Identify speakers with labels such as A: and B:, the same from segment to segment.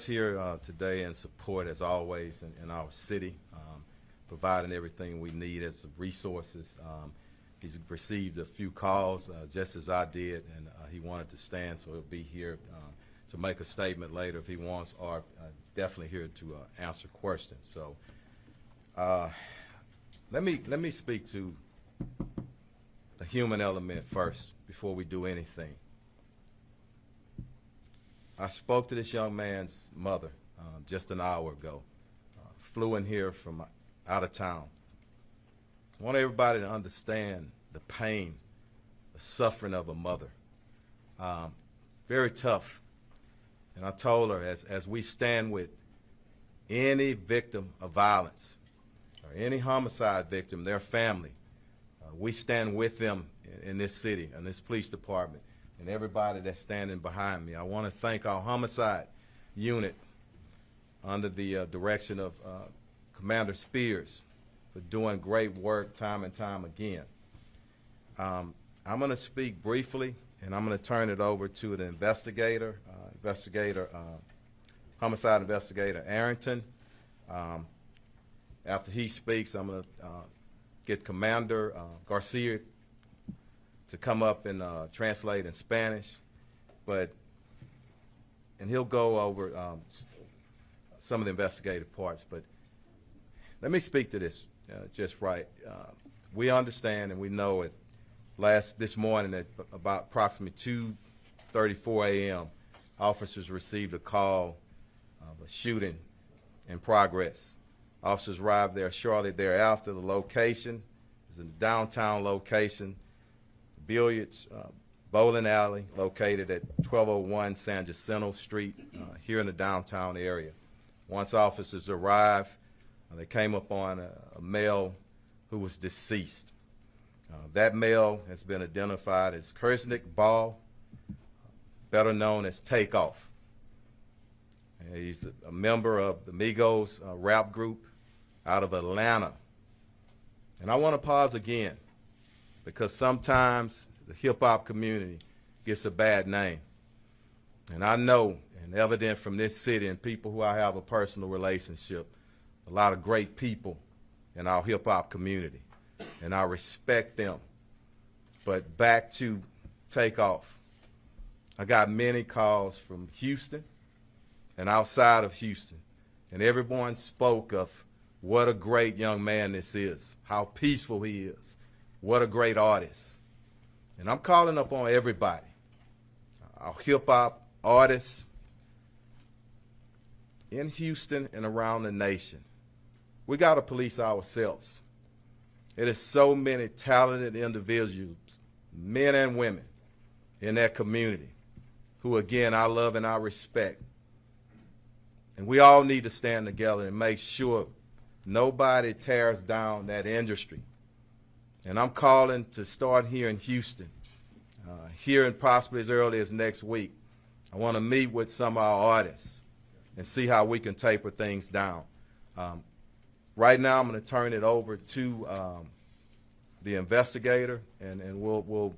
A: Here today in support, as always, in our city, providing everything we need as resources. He's received a few calls, just as I did, and he wanted to stand, so he'll be here to make a statement later if he wants, or definitely here to answer questions. So let me speak to the human element first before we do anything. I spoke to this young man's mother just an hour ago. Flew in here from out of town. I want everybody to understand the pain, the suffering of a mother. Very tough. And I told her, as we stand with any victim of violence or any homicide victim, their family, we stand with them in this city, in this police department, and everybody that's standing behind me. I want to thank our homicide unit under the direction of Commander Spears for doing great work time and time again. I'm going to speak briefly, and I'm going to turn it over to the investigator, homicide investigator Arrington. After he speaks, I'm going to get Commander Garcia to come up and translate in Spanish, and he'll go over some of the investigative parts. But let me speak to this just right. We understand and we know it. This morning at about approximately 2:34 a.m., officers received a call of a shooting in progress. Officers arrived there shortly thereafter. The location is a downtown location. Billiards bowling alley located at 1201 San Jacinto Street here in the downtown area. Once officers arrived, they came upon a male who was deceased. That male has been identified as Kersnick Ball, better known as Takeoff. He's a member of the Migos rap group out of Atlanta. And I want to pause again, because sometimes the hip-hop community gets a bad name. And I know, and evident from this city and people who I have a personal relationship, a lot of great people in our hip-hop community, and I respect them. But back to Takeoff. I got many calls from Houston and outside of Houston, and everyone spoke of what a great young man this is, how peaceful he is, what a great artist. And I'm calling upon everybody, our hip-hop artists in Houston and around the nation. We got to police ourselves. It is so many talented individuals, men and women, in that community who, again, I love and I respect. And we all need to stand together and make sure nobody tears down that industry. And I'm calling to start here in Houston, here and possibly as early as next week. I want to meet with some of our artists and see how we can taper things down. Right now, I'm going to turn it over to the investigator, and we'll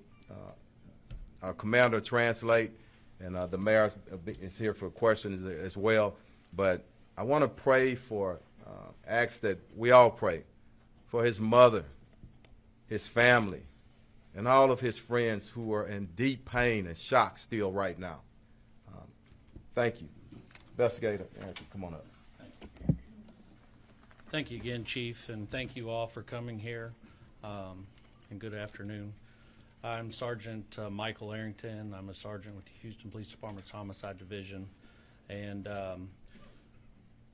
A: our commander translate, and the mayor is here for questions as well. But I want to pray for, ask that we all pray for his mother, his family, and all of his friends who are in deep pain and shock still right now. Thank you. Investigator, come on up.
B: Thank you again, Chief, and thank you all for coming here, and good afternoon. I'm Sergeant Michael Arrington. I'm a sergeant with the Houston Police Department's Homicide Division, and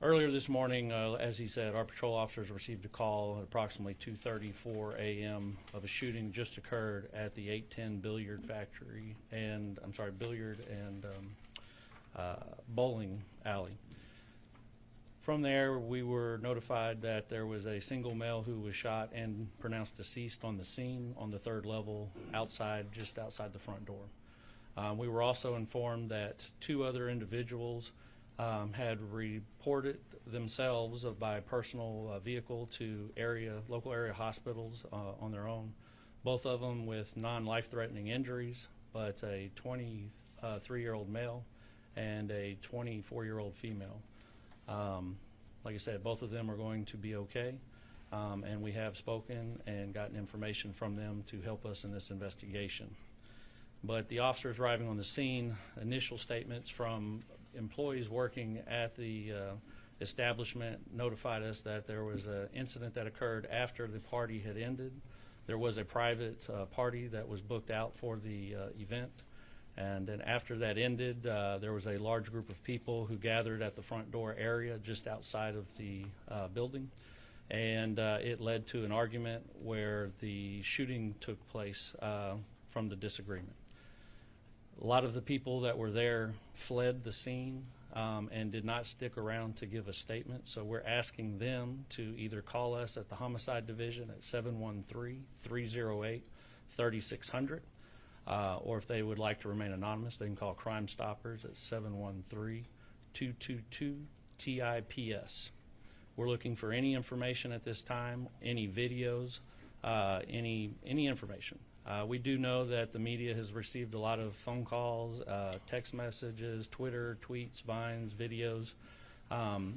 B: earlier this morning, as he said, our patrol officers received a call at approximately 2:34 a.m. of a shooting just occurred at the 810 billiard and bowling alley. From there, we were notified that there was a single male who was shot and pronounced deceased on the scene on the 3rd level just outside the front door. We were also informed that 2 other individuals had reported themselves by personal vehicle to local area hospitals on their own, both of them with non-life-threatening injuries, but a 23-year-old male and a 24-year-old female. Like I said, both of them are going to be okay, and we have spoken and gotten information from them to help us in this investigation. But the officers arriving on the scene, initial statements from employees working at the establishment notified us that there was an incident that occurred after the party had ended. There was a private party that was booked out for the event, and then after that ended, there was a large group of people who gathered at the front door area just outside of the building, and it led to an argument where the shooting took place from the disagreement. A lot of the people that were there fled the scene and did not stick around to give a statement. So we're asking them to either call us at the Homicide Division at 713-308-3600, or if they would like to remain anonymous, they can call Crime Stoppers at 713-222-TIPS. We're looking for any information at this time, any videos, any information. We do know that the media has received a lot of phone calls, text messages, Twitter, tweets, vines, videos.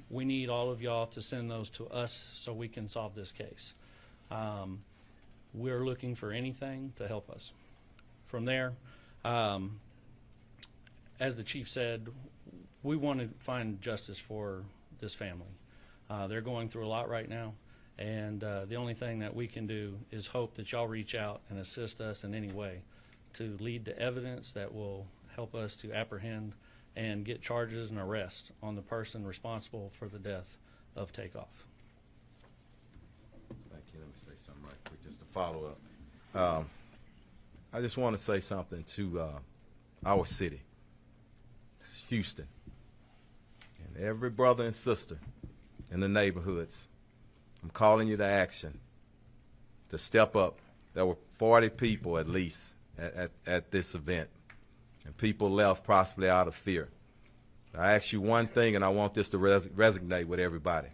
B: We need all of y'all to send those to us so we can solve this case. We're looking for anything to help us. From there, as the chief said, we want to find justice for this family. They're going through a lot right now. And the only thing that we can do is hope that y'all reach out and assist us in any way to lead to evidence that will help us to apprehend and get charges and arrest on the person responsible for the death of Takeoff.
A: Thank you. Let me say something right quick just to follow up. I just want to say something to our city, it's Houston, and every brother and sister in the neighborhoods. I'm calling you to action, to step up. There were 40 people at least at this event, and people left possibly out of fear. I ask you one thing, and I want this to resonate with everybody.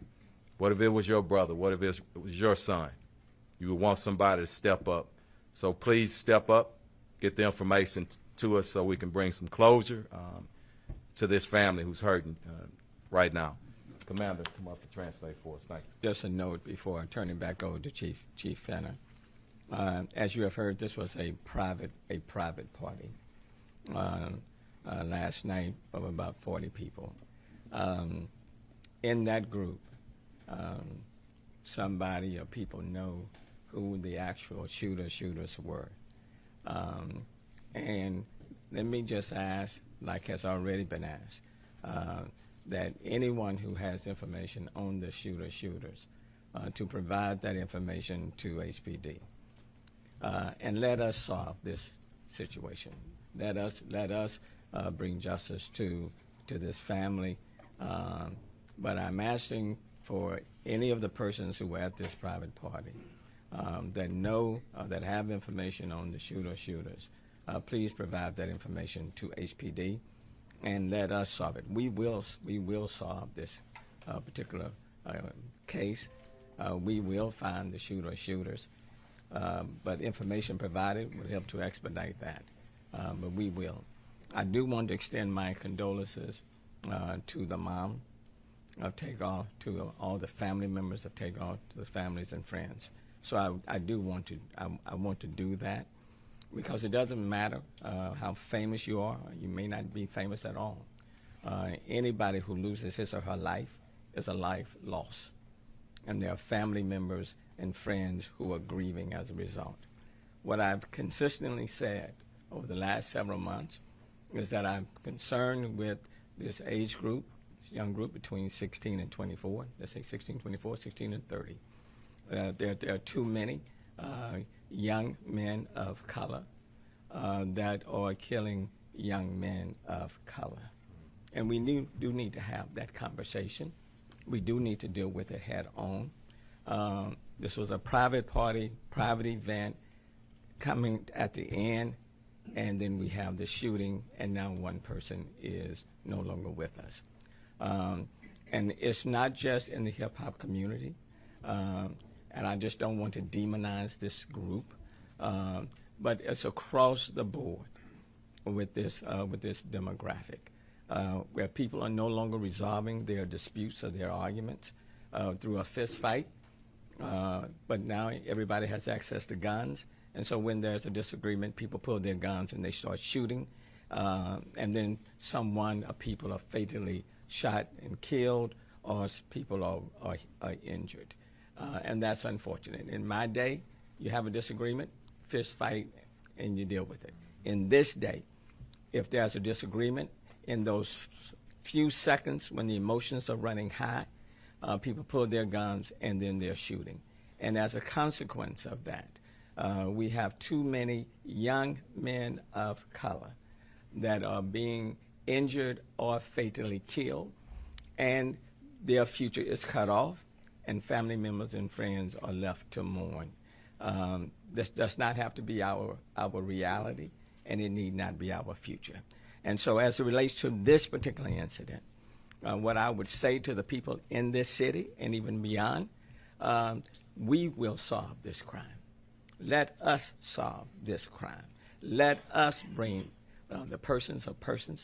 A: What if it was your brother? What if it was your son? You would want somebody to step up. So please step up, get the information to us so we can bring some closure to this family who's hurting right now. Commander, come up and translate for us. Thank you.
C: Just a note before turning back over to Chief Fenner. As you have heard, this was a private party last night of about 40 people. In that group, somebody or people know who the actual shooters were. And let me just ask, like has already been asked, that anyone who has information on the shooters to provide that information to HPD, and let us solve this situation. Let us bring justice to this family. But I'm asking for any of the persons who were at this private party that know that have information on the shooters. Please provide that information to HPD. And let us solve it. We will solve this particular case. We will find the shooters. But information provided would help to expedite that. But we will. I do want to extend my condolences to the mom of Takeoff, to all the family members of Takeoff, to the families and friends. So I do want to. I want to do that. Because it doesn't matter how famous you are. You may not be famous at all. Anybody who loses his or her life is a life loss. And there are family members and friends who are grieving as a result. What I've consistently said over the last several months is that I'm concerned with this age group, young group between 16 and 24. Let's say 16, 24, 16, and 30. There are too many young men of color that are killing young men of color. And we do need to have that conversation. We do need to deal with it head on. This was a private party, private event coming at the end, and then we have the shooting, and now one person is no longer with us. And it's not just in the hip-hop community. And I just don't want to demonize this group, but it's across the board with this demographic. where people are no longer resolving their disputes or their arguments through a fist fight. But now everybody has access to guns, and so when there's a disagreement, people pull their guns and they start shooting, and then someone or people are fatally shot and killed, or people are injured. And that's unfortunate. In my day, you have a disagreement, fist fight, and you deal with it. In this day, if there's a disagreement, in those few seconds when the emotions are running high, people pull their guns and then they're shooting. And as a consequence of that, we have too many young men of color that are being injured or fatally killed, and their future is cut off, and family members and friends are left to mourn. This does not have to be our reality, and it need not be our future. And so as it relates to this particular incident, what I would say to the people in this city and even beyond, we will solve this crime. Let us solve this crime. Let us bring the persons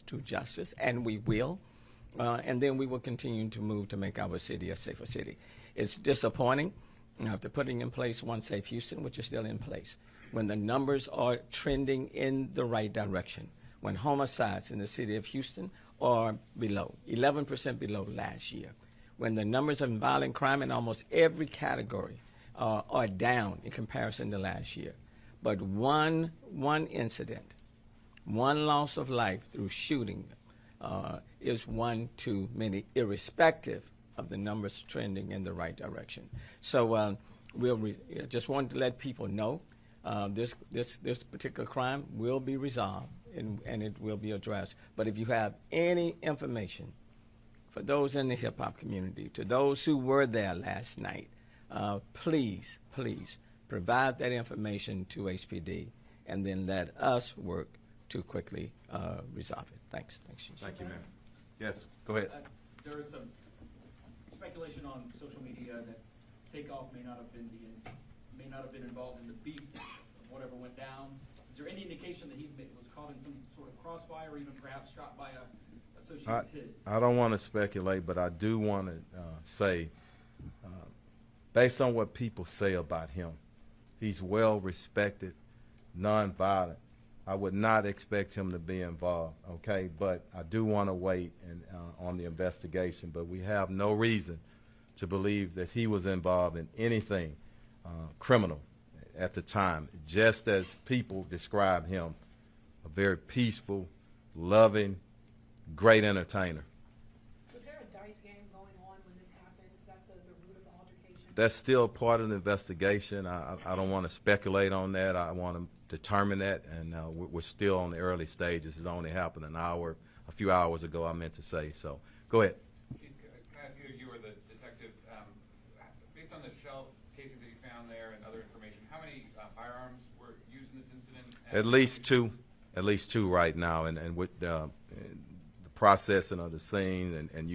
C: to justice, and we will. And then we will continue to move to make our city a safer city. It's disappointing after putting in place One Safe Houston, which is still in place, when the numbers are trending in the right direction, when homicides in the city of Houston are below, 11% below last year, when the numbers of violent crime in almost every category are down in comparison to last year. But one incident, one loss of life through shooting is one too many, irrespective of the numbers trending in the right direction. So just wanted to let people know this particular crime will be resolved and it will be addressed. But if you have any information for those in the hip-hop community, to those who were there last night, please provide that information to HPD, and then let us work to quickly resolve it. Thanks. Chief.
A: Thank you, ma'am. Yes, go ahead.
D: There is some speculation on social media that Takeoff may not have been involved in the beef of whatever went down. Is there any indication that he was caught in some sort of crossfire, or even perhaps shot by a associate of his?
A: I don't want to speculate, but I do want to say, based on what people say about him, he's well respected, nonviolent. I would not expect him to be involved, okay? But I do want to wait on the investigation. But we have no reason to believe that he was involved in anything criminal at the time, just as people describe him, a very peaceful, loving, great entertainer.
E: Was there a dice game going on when this happened? Is that the root of the altercation?
A: That's still part of the investigation. I don't want to speculate on that. I want to determine that, and we're still on the early stages. It's only happened a few hours ago, I meant to say. So go ahead.
F: Can I ask you were the detective, based on the shell casings that you found there and other information, how many firearms were used in this incident?
A: At least two right now, and with the processing of the scene, and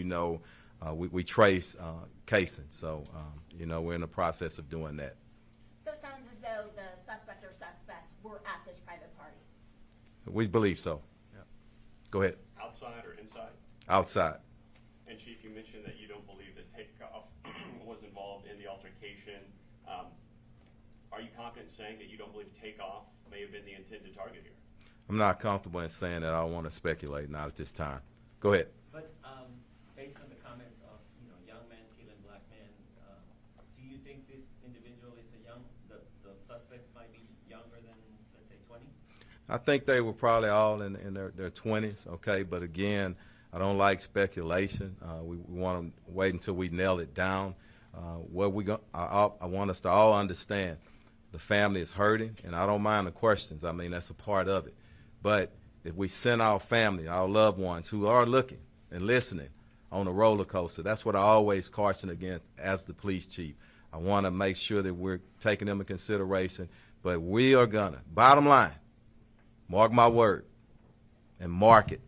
A: we trace casing, so we're in the process of doing that.
G: So it sounds as though the suspect or suspects were at this private party.
A: We believe so. Yeah. Go ahead.
H: Outside or inside?
A: Outside.
H: And Chief, you mentioned that you don't believe that Takeoff was involved in the altercation. Are you confident in saying that you don't believe Takeoff may have been the intended target here?
A: I'm not comfortable in saying that. I don't want to speculate, not at this time. Go ahead.
I: But based on the comments of young men killing black men, do you think this individual is the suspect might be younger than, let's say, 20?
A: I think they were probably all in their 20s, okay? But again, I don't like speculation. We want to wait until we nail it down. I want us to all understand the family is hurting, and I don't mind the questions. I mean, that's a part of it. But if we send our family, our loved ones who are looking and listening on a roller coaster, that's what I always caution against as the police chief. I want to make sure that we're taking them into consideration. But we are going to, bottom line, mark my word, and market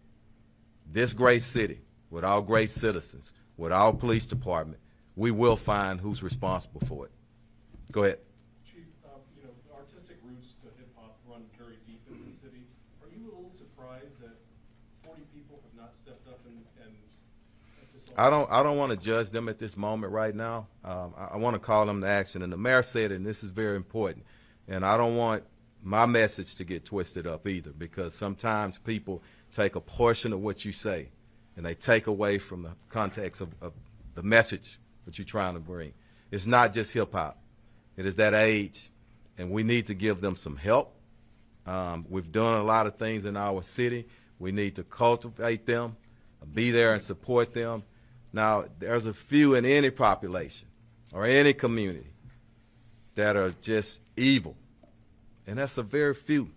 A: this great city with our great citizens, with our police department. We will find who's responsible for it. Go ahead.
J: Chief, artistic roots to hip-hop run very deep in the city. Are you a little surprised that 40 people have not stepped up
A: I don't want to judge them at this moment right now. I want to call them to action. And the mayor said it, and this is very important. And I don't want my message to get twisted up either, because sometimes people take a portion of what you say and they take away from the context of the message that you're trying to bring. It's not just hip hop. It is that age, and we need to give them some help. We've done a lot of things in our city. We need to cultivate them, be there and support them. Now, there's a few in any population or any community that are just evil, and that's a very few.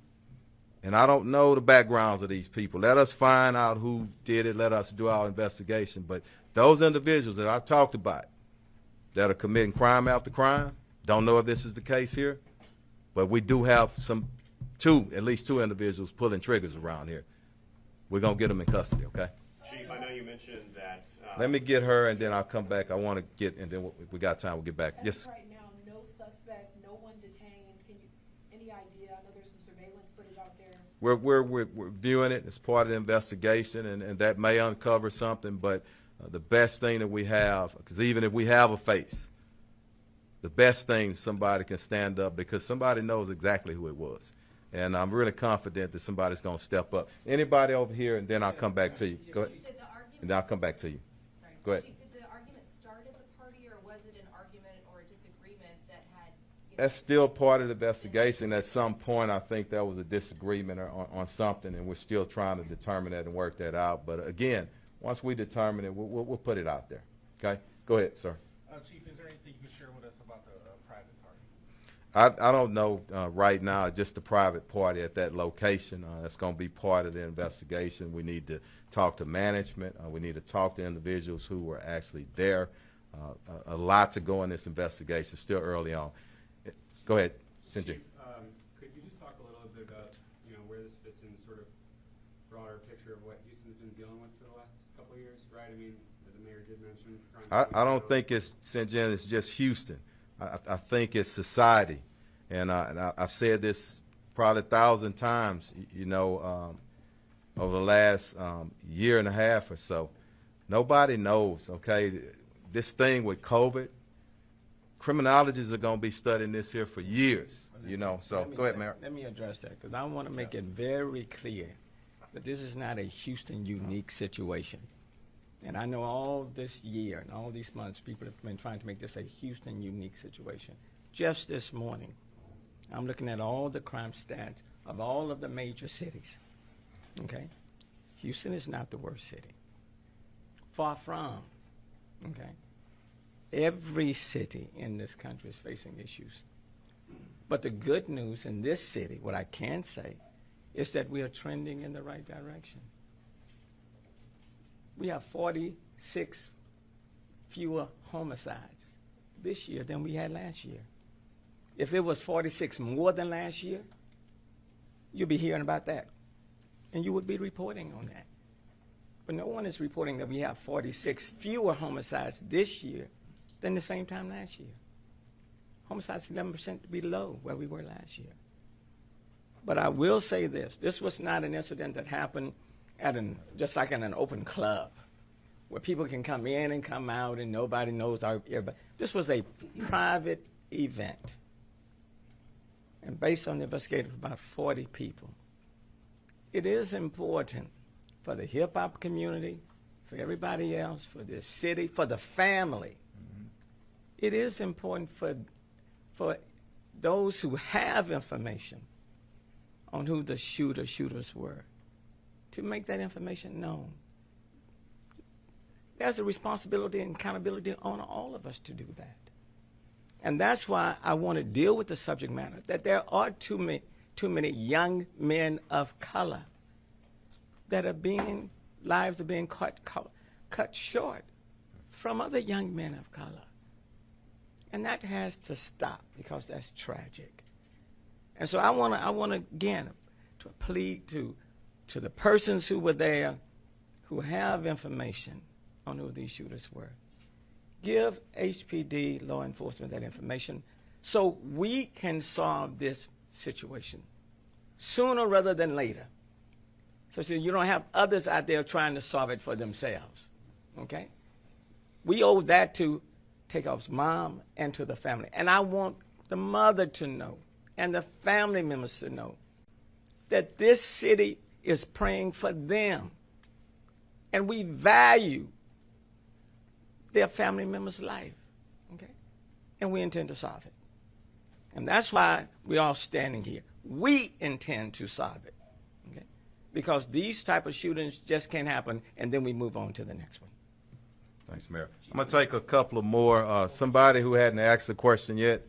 A: And I don't know the backgrounds of these people. Let us find out who did it. Let us do our investigation. But those individuals that I talked about that are committing crime after crime, don't know if this is the case here, but we do have at least two individuals pulling triggers around here. We're going to get them in custody, okay?
H: Chief, I know you mentioned that.
A: Let me get her, and then I'll come back. I want to get, and then if we got time, we'll get back.
E: As
A: Yes.
E: of right now, no suspects, no one detained. Any idea? I know there's some surveillance footage out there.
A: We're viewing it as part of the investigation, and that may uncover something, but the best thing that we have, because even if we have a face, the best thing is somebody can stand up, because somebody knows exactly who it was. And I'm really confident that somebody's going to step up. Anybody over here, and then I'll come back to you. Go ahead.
G: Did the argument,
A: And then I'll come back to you.
G: sorry,
A: Go ahead.
G: Chief, did the argument start at the party, or was it an argument or a disagreement that had,
A: That's still part of the investigation. At some point, I think there was a disagreement on something, and we're still trying to determine that and work that out. But again, once we determine it, we'll put it out there. Okay? Go ahead, sir.
J: Chief, is there anything you can share with us about the private party?
A: I don't know right now, just the private party at that location. That's going to be part of the investigation. We need to talk to management. We need to talk to individuals who were actually there. A lot to go in this investigation, still early on. Go ahead, Cynthia.
K: Chief, could you just talk a little bit about, where this fits in sort of broader picture of what Houston's been dealing with for the last couple of years, right? I mean, the mayor did mention crime.
A: I don't think it's, St. John, it's just Houston. I think it's society. And I've said this probably 1,000 times, over the last year and a half or so. Nobody knows, okay? This thing with COVID, criminologists are going to be studying this here for years, So go ahead, Mayor.
C: Let me address that, because I want to make it very clear that this is not a Houston unique situation. And I know all this year and all these months, people have been trying to make this a Houston unique situation. Just this morning, I'm looking at all the crime stats of all of the major cities. Okay? Houston is not the worst city. Far from. Okay? Every city in this country is facing issues. But the good news in this city, what I can say, is that we are trending in the right direction. We have 46 fewer homicides this year than we had last year. If it was 46 more than last year, you'd be hearing about that. And you would be reporting on that. But no one is reporting that we have 46 fewer homicides this year than the same time last year. Homicides 11% below where we were last year. But I will say this. This was not an incident that happened just like in an open club where people can come in and come out and nobody knows everybody. This was a private event. And based on the investigation of about 40 people. It is important for the hip-hop community, for everybody else, for the city, for the family. Mm-hmm. It is important for those who have information on who the shooters were to make that information known. There's a responsibility and accountability on all of us to do that. And that's why I want to deal with the subject matter, that there are too many young men of color that lives are being cut short from other young men of color. And that has to stop because that's tragic. And so I want to again, to plead to the persons who were there, who have information on who these shooters were. Give HPD, law enforcement, that information so we can solve this situation sooner rather than later. So you don't have others out there trying to solve it for themselves, okay? We owe that to Takeoff's mom and to the family. And I want the mother to know and the family members to know that this city is praying for them. And we value their family member's life. Okay? And we intend to solve it. And that's why we're all standing here. We intend to solve it. Okay? Because these type of shootings just can't happen, and then we move on to the next one.
A: Thanks, Mayor. I'm going to take a couple of more. Somebody who hadn't asked a question yet.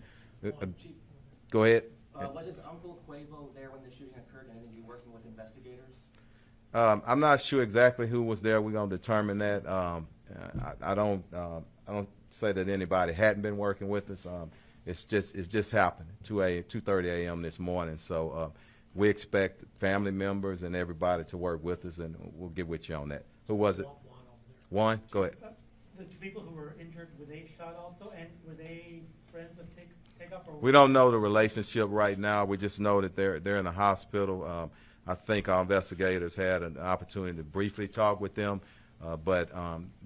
A: Go ahead.
I: Was his uncle Quavo there when the shooting occurred, and is he working with investigators?
A: I'm not sure exactly who was there. We're going to determine that. I don't say that anybody hadn't been working with us. It's just happened 2:30 a.m. this morning. So we expect family members and everybody to work with us, and we'll get with you on that. Who was it? Juan, go ahead.
L: The two people who were injured, were they shot also, and were they friends of Takeoff? Or
A: We don't know the relationship right now. We just know that they're in the hospital. I think our investigators had an opportunity to briefly talk with them, but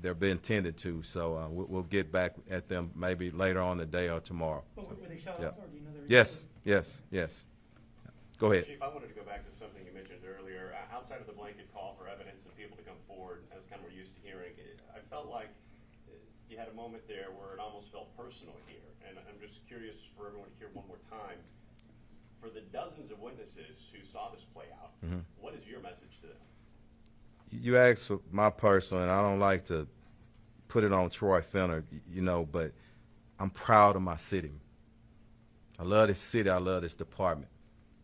A: they're being tended to. So we'll get back at them maybe later on today or tomorrow.
L: But were they shot
A: Yeah.
L: also, or do you know their
A: Yes. Go ahead.
H: Chief, I wanted to go back to something you mentioned earlier. Outside of the blanket call for evidence and people to come forward, as kind of we're used to hearing, I felt like you had a moment there where it almost felt personal here. And I'm just curious for everyone to hear one more time. For the dozens of witnesses who saw this play out, what is your message to them?
A: You asked for my personal, and I don't like to put it on Troy Fenner, but I'm proud of my city. I love this city. I love this department.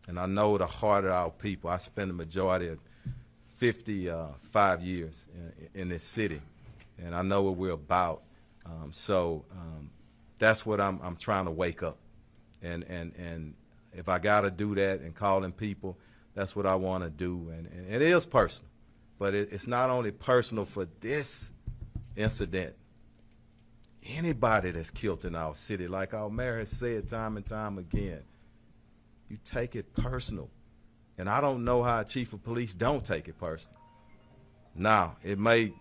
A: And I know the heart of our people. I spent the majority of 55 years in this city, and I know what we're about. So that's what I'm trying to wake up. And if I got to do that and calling people, that's what I want to do. And it is personal. But it's not only personal for this incident. Anybody that's killed in our city, like our mayor has said time and time again, you take it personal. And I don't know how a chief of police don't take it personal. Now, it may,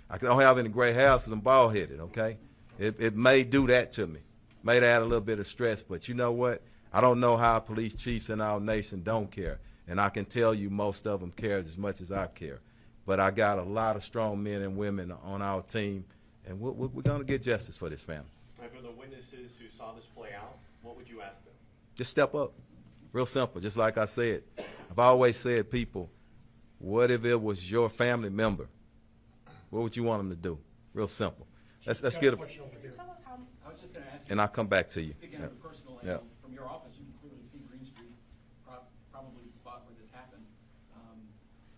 A: I don't have any gray hairs because I'm bald-headed, okay? It may do that to me. May add a little bit of stress, but you know what? I don't know how police chiefs in our nation don't care. And I can tell you most of them care as much as I care. But I got a lot of strong men and women on our team, and we're going to get justice for this family.
H: And for the witnesses who saw this play out, what would you ask them?
A: Just step up. Real simple. Just like I said. I've always said, people, what if it was your family member? What would you want them to do? Real simple. Let's get a...
E: Can you tell us how,
D: I was just gonna ask you.
A: And I'll come back to you.
D: Speaking of the personal angle, from your office, you can clearly see Green Street, probably the spot where this happened.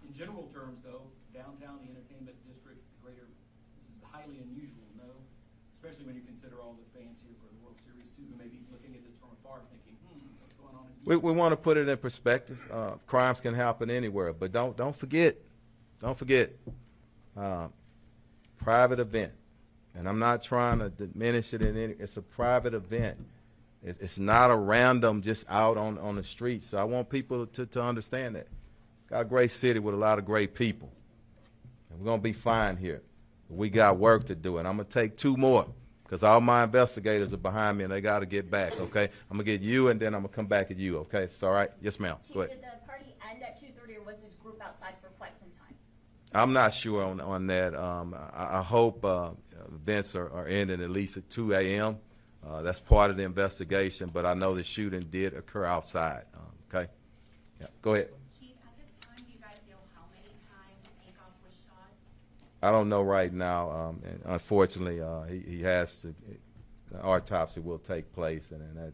D: In general terms, though, downtown, the entertainment district, this is highly unusual, no? Especially when you consider all the fans here for the World Series, too, who may be looking at this from afar thinking, what's going on?
A: We want to put it in perspective. Crimes can happen anywhere, but don't forget, private event. And I'm not trying to diminish it in any. It's a private event. It's not a random just out on the street. So I want people to understand that. Got a great city with a lot of great people, and we're gonna be fine here. We got work to do, and I'm gonna take two more because all my investigators are behind me, and they got to get back. Okay, I'm gonna get you, and then I'm gonna come back at you. Okay, it's all right. Yes, ma'am.
G: Chief,
A: Go ahead.
G: did the party end at 2:30, or was this group outside for quite some time?
A: I'm not sure on that. I hope events are ending at least at 2 a.m. That's part of the investigation, but I know the shooting did occur outside. Okay? Yeah. Go ahead.
M: Chief, at this time, do you guys know how many times Takeoff was shot?
A: I don't know right now. And unfortunately, he has to. The autopsy will take place, and that,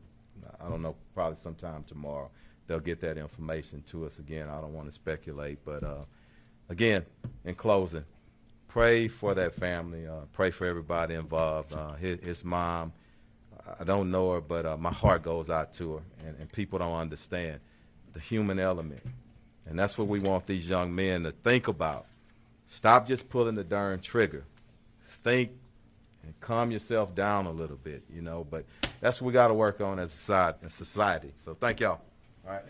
A: I don't know, probably sometime tomorrow they'll get that information to us again. I don't want to speculate, but again, in closing, pray for that family. Pray for everybody involved. His mom, I don't know her, but my heart goes out to her, and people don't understand the human element. And that's what we want these young men to think about. Stop just pulling the darn trigger. Think and calm yourself down a little bit, but that's what we got to work on as a society. So thank y'all. All right.